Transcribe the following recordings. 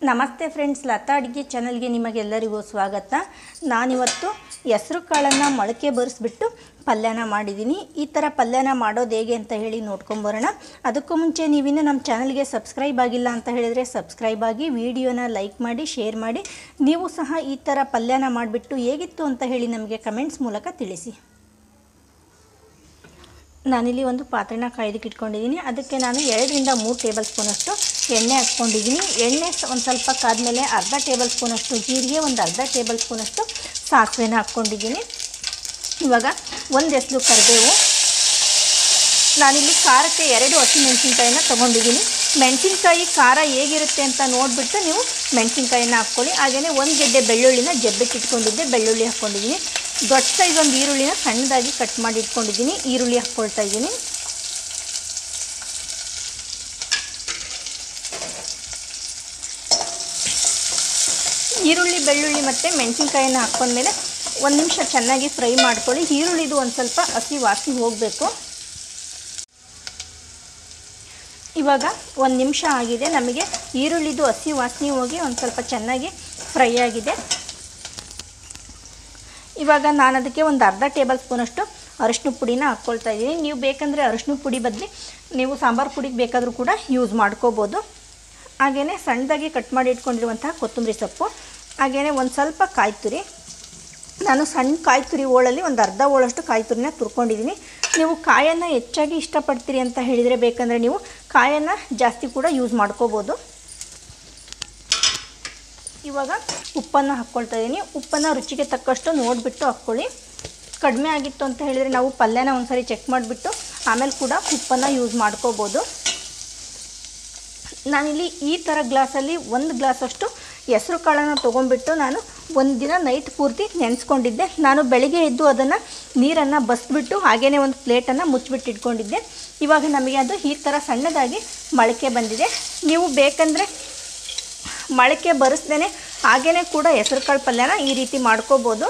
ನಮಸ್ತೆ ಫ್ರೆಂಡ್ಸ್, ಲತಾ ಅಡುಗೆ ಚಾನಲ್ಗೆ ನಿಮಗೆಲ್ಲರಿಗೂ ಸ್ವಾಗತ. ನಾನಿವತ್ತು ಹೆಸರು ಕಾಳನ್ನು ಮೊಳಕೆ ಬರಿಸ್ಬಿಟ್ಟು ಪಲ್ಯನ ಮಾಡಿದ್ದೀನಿ. ಈ ಥರ ಪಲ್ಯನ ಮಾಡೋದು ಹೇಗೆ ಅಂತ ಹೇಳಿ ನೋಡ್ಕೊಂಬರೋಣ. ಅದಕ್ಕೂ ಮುಂಚೆ ನೀವಿನ್ನೂ ನಮ್ಮ ಚಾನಲ್ಗೆ ಸಬ್ಸ್ಕ್ರೈಬ್ ಆಗಿಲ್ಲ ಅಂತ ಹೇಳಿದರೆ ಸಬ್ಸ್ಕ್ರೈಬ್ ಆಗಿ, ವಿಡಿಯೋನ ಲೈಕ್ ಮಾಡಿ, ಶೇರ್ ಮಾಡಿ. ನೀವು ಸಹ ಈ ಥರ ಪಲ್ಯನ ಮಾಡಿಬಿಟ್ಟು ಹೇಗಿತ್ತು ಅಂತ ಹೇಳಿ ನಮಗೆ ಕಮೆಂಟ್ಸ್ ಮೂಲಕ ತಿಳಿಸಿ. ನಾನಿಲ್ಲಿ ಒಂದು ಪಾತ್ರೆನ ಕಾಯ್ದಕ್ಕೆ ಇಟ್ಕೊಂಡಿದ್ದೀನಿ. ಅದಕ್ಕೆ ನಾನು 2 ರಿಂದ 3 ಟೇಬಲ್ ಸ್ಪೂನಷ್ಟು ಎಣ್ಣೆ ಹಾಕ್ಕೊಂಡಿದ್ದೀನಿ. ಎಣ್ಣೆ ಒಂದು ಸ್ವಲ್ಪ ಕಾದ್ಮೇಲೆ ಅರ್ಧ ಟೇಬಲ್ ಸ್ಪೂನಷ್ಟು ಜೀರಿಗೆ, ಒಂದು ಅರ್ಧ ಟೇಬಲ್ ಸ್ಪೂನಷ್ಟು ಸಾಸಿವೆನ ಹಾಕ್ಕೊಂಡಿದ್ದೀನಿ. ಇವಾಗ ಒಂದು ಎಸಳು ಕರಿಬೇವು. ನಾನಿಲ್ಲಿ ಖಾರಕ್ಕೆ 2 ಹಸಿಮೆಣಸಿನ್ಕಾಯಿನ ತೊಗೊಂಡಿದ್ದೀನಿ. ಮೆಣಸಿನ್ಕಾಯಿ ಖಾರ ಹೇಗಿರುತ್ತೆ ಅಂತ ನೋಡಿಬಿಟ್ಟು ನೀವು ಮೆಣಸಿನ್ಕಾಯಿನ ಹಾಕ್ಕೊಳ್ಳಿ. ಹಾಗೆಯೇ 1 ಗೆಡ್ಡೆ ಬೆಳ್ಳುಳ್ಳಿನ ಜಬ್ಬಿಟ್ಟಿಟ್ಕೊಂಡಿದ್ದೆ, ಬೆಳ್ಳುಳ್ಳಿ ಹಾಕ್ಕೊಂಡಿದ್ದೀನಿ. ದೊಡ್ಡ ಸೈಜ್ ಒಂದು ಈರುಳ್ಳಿನ ಸಣ್ಣದಾಗಿ ಕಟ್ ಮಾಡಿ ಇಟ್ಕೊಂಡಿದ್ದೀನಿ. ಈರುಳ್ಳಿ ಹಾಕ್ಕೊಳ್ತಾ ಇದ್ದೀನಿ. ಈರುಳ್ಳಿ, ಬೆಳ್ಳುಳ್ಳಿ ಮತ್ತು ಮೆಣಸಿನ್ಕಾಯಿನ ಹಾಕ್ಕೊಂಡ್ಮೇಲೆ 1 ನಿಮಿಷ ಚೆನ್ನಾಗಿ ಫ್ರೈ ಮಾಡ್ಕೊಳ್ಳಿ. ಈರುಳ್ಳಿದು ಒಂದು ಸ್ವಲ್ಪ ಹಸಿ ವಾಸನೆ ಹೋಗಬೇಕು. ಇವಾಗ 1 ನಿಮಿಷ ಆಗಿದೆ. ನಮಗೆ ಈರುಳ್ಳಿದು ಹಸಿ ವಾಸನೆ ಹೋಗಿ ಒಂದು ಸ್ವಲ್ಪ ಚೆನ್ನಾಗಿ ಫ್ರೈ ಆಗಿದೆ. ಇವಾಗ ನಾನು ಅದಕ್ಕೆ ಒಂದು ಅರ್ಧ ಟೇಬಲ್ ಸ್ಪೂನಷ್ಟು ಅರಿಶಿನ ಪುಡಿನ ಹಾಕ್ಕೊಳ್ತಾ ಇದ್ದೀನಿ. ನೀವು ಬೇಕಂದರೆ ಅರಿಶಿನ ಪುಡಿ ಬದಲು ನೀವು ಸಾಂಬಾರು ಪುಡಿಗೆ ಬೇಕಾದರೂ ಕೂಡ ಯೂಸ್ ಮಾಡ್ಕೋಬೋದು. ಹಾಗೆಯೇ ಸಣ್ಣದಾಗಿ ಕಟ್ ಮಾಡಿ ಇಟ್ಕೊಂಡಿರುವಂತಹ ಕೊತ್ತಂಬರಿ ಸೊಪ್ಪು, ಹಾಗೆಯೇ ಒಂದು ಸ್ವಲ್ಪ ಕಾಯಿ ತುರಿ. ನಾನು ಸಣ್ಣ ಕಾಯಿ ತುರಿ ಹೋಳಲ್ಲಿ ಒಂದು ಅರ್ಧ ಹೋಳಷ್ಟು ಕಾಯಿ ತುರಿನ ತುರ್ಕೊಂಡಿದ್ದೀನಿ. ನೀವು ಕಾಯನ್ನು ಹೆಚ್ಚಾಗಿ ಇಷ್ಟಪಡ್ತೀರಿ ಅಂತ ಹೇಳಿದರೆ ಬೇಕಂದರೆ ನೀವು ಕಾಯನ್ನು ಜಾಸ್ತಿ ಕೂಡ ಯೂಸ್ ಮಾಡ್ಕೋಬೋದು. ಇವಾಗ ಉಪ್ಪನ್ನು ಹಾಕ್ಕೊಳ್ತಾ ಇದ್ದೀನಿ. ಉಪ್ಪನ್ನು ರುಚಿಗೆ ತಕ್ಕಷ್ಟು ನೋಡಿಬಿಟ್ಟು ಹಾಕ್ಕೊಳ್ಳಿ. ಕಡಿಮೆ ಆಗಿತ್ತು ಅಂತ ಹೇಳಿದರೆ ನಾವು ಪಲ್ಯನ ಒಂದು ಸಾರಿ ಚೆಕ್ ಮಾಡಿಬಿಟ್ಟು ಆಮೇಲೆ ಕೂಡ ಉಪ್ಪನ್ನು ಯೂಸ್ ಮಾಡ್ಕೋಬೋದು. ನಾನಿಲ್ಲಿ ಈ ಥರ ಗ್ಲಾಸಲ್ಲಿ 1 ಗ್ಲಾಸಷ್ಟು ಹೆಸರು ಕಾಳನ್ನು ತೊಗೊಂಡ್ಬಿಟ್ಟು ನಾನು ಒಂದು ದಿನ ನೈಟ್ ಪೂರ್ತಿ ನೆನೆಸ್ಕೊಂಡಿದ್ದೆ. ನಾನು ಬೆಳಿಗ್ಗೆ ಎದ್ದು ಅದನ್ನು ನೀರನ್ನು ಬಸಿಬಿಟ್ಟು ಹಾಗೆಯೇ ಒಂದು ಪ್ಲೇಟನ್ನು ಮುಚ್ಚಿಬಿಟ್ಟು ಇಟ್ಕೊಂಡಿದ್ದೆ. ಇವಾಗ ನಮಗೆ ಅದು ಈ ಥರ ಸಣ್ಣದಾಗಿ ಮೊಳಕೆ ಬಂದಿದೆ. ನೀವು ಬೇಕಂದರೆ ಮೊಳಕೆ ಬರಿಸ್ದೇ ಹಾಗೇ ಕೂಡ ಹೆಸರು ಕಾಳು ಪಲ್ಯನ ಈ ರೀತಿ ಮಾಡ್ಕೋಬೋದು.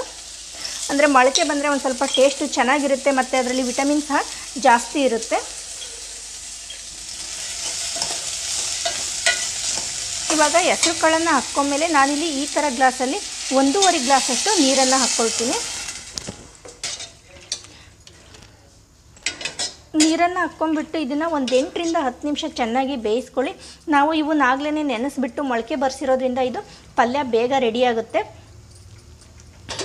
ಅಂದರೆ ಮೊಳಕೆ ಬಂದರೆ ಒಂದು ಸ್ವಲ್ಪ ಟೇಸ್ಟು ಚೆನ್ನಾಗಿರುತ್ತೆ ಮತ್ತು ಅದರಲ್ಲಿ ವಿಟಮಿನ್ ಸಹ ಜಾಸ್ತಿ ಇರುತ್ತೆ. ಇವಾಗ ಹೆಸರು ಕಾಳನ್ನು ಹಾಕ್ಕೊಂಡ್ಮೇಲೆ ನಾನಿಲ್ಲಿ ಈ ಥರ ಗ್ಲಾಸಲ್ಲಿ 1.5 ಗ್ಲಾಸಷ್ಟು ನೀರನ್ನು ಹಾಕ್ಕೊಳ್ತೀನಿ. ನೀರನ್ನು ಹಾಕ್ಕೊಂಡ್ಬಿಟ್ಟು ಇದನ್ನು ಒಂದು 8 ರಿಂದ 10 ನಿಮಿಷ ಚೆನ್ನಾಗಿ ಬೇಯಿಸ್ಕೊಳ್ಳಿ. ನಾವು ಇವನ್ನಾಗಲೇ ನೆನೆಸ್ಬಿಟ್ಟು ಮೊಳಕೆ ಬರೆಸಿರೋದ್ರಿಂದ ಇದು ಪಲ್ಯ ಬೇಗ ರೆಡಿ ಆಗುತ್ತೆ.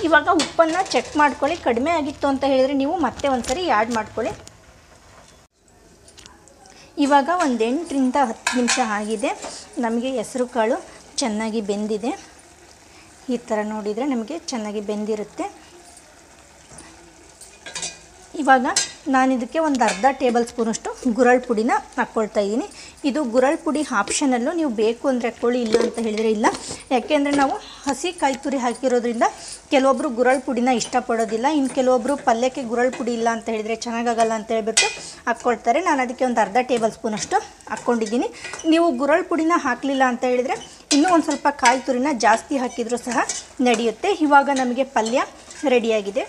ಇವಾಗ ಉಪ್ಪನ್ನು ಚೆಕ್ ಮಾಡ್ಕೊಳ್ಳಿ. ಕಡಿಮೆ ಆಗಿತ್ತು ಅಂತ ಹೇಳಿದರೆ ನೀವು ಮತ್ತೆ ಒಂದು ಸರಿ ಆ್ಯಡ್ ಮಾಡ್ಕೊಳ್ಳಿ. ಇವಾಗ ಒಂದು 8 ರಿಂದ 10 ನಿಮಿಷ ಆಗಿದೆ. ನಮಗೆ ಹೆಸರು ಕಾಳು ಚೆನ್ನಾಗಿ ಬೆಂದಿದೆ. ಈ ಥರ ನೋಡಿದರೆ ನಮಗೆ ಚೆನ್ನಾಗಿ ಬೆಂದಿರುತ್ತೆ. ಇವಾಗ ನಾನು ಇದಕ್ಕೆ ಒಂದು ಅರ್ಧ ಟೇಬಲ್ ಸ್ಪೂನಷ್ಟು ಗುರಳ್ ಪುಡಿನ ಹಾಕ್ಕೊಳ್ತಾ ಇದ್ದೀನಿ. ಇದು ಗುರಳ್ ಪುಡಿ ಆಪ್ಷನಲ್ಲು, ನೀವು ಬೇಕು ಅಂದರೆ ಹಾಕ್ಕೊಳ್ಳಿ, ಇಲ್ಲ ಅಂತ ಹೇಳಿದರೆ ಇಲ್ಲ. ಯಾಕೆಂದರೆ ನಾವು ಹಸಿ ಕಾಯಿ ತುರಿ ಹಾಕಿರೋದ್ರಿಂದ ಕೆಲವೊಬ್ಬರು ಗುರಳ್ ಪುಡಿನ ಇಷ್ಟಪಡೋದಿಲ್ಲ. ಇನ್ನು ಕೆಲವೊಬ್ಬರು ಪಲ್ಯಕ್ಕೆ ಗುರಳ್ ಪುಡಿ ಇಲ್ಲ ಅಂತ ಹೇಳಿದರೆ ಚೆನ್ನಾಗಾಗಲ್ಲ ಅಂತ ಹೇಳ್ಬಿಟ್ಟು ಹಾಕ್ಕೊಳ್ತಾರೆ. ನಾನು ಅದಕ್ಕೆ ಒಂದು ಅರ್ಧ ಟೇಬಲ್ ಸ್ಪೂನಷ್ಟು ಹಾಕ್ಕೊಂಡಿದ್ದೀನಿ. ನೀವು ಗುರಳ್ ಪುಡಿನ ಹಾಕಲಿಲ್ಲ ಅಂತ ಹೇಳಿದರೆ ಇನ್ನೂ ಒಂದು ಸ್ವಲ್ಪ ಕಾಯಿ ತುರಿನ ಜಾಸ್ತಿ ಹಾಕಿದರೂ ಸಹ ನಡೆಯುತ್ತೆ. ಇವಾಗ ನಮಗೆ ಪಲ್ಯ ರೆಡಿಯಾಗಿದೆ.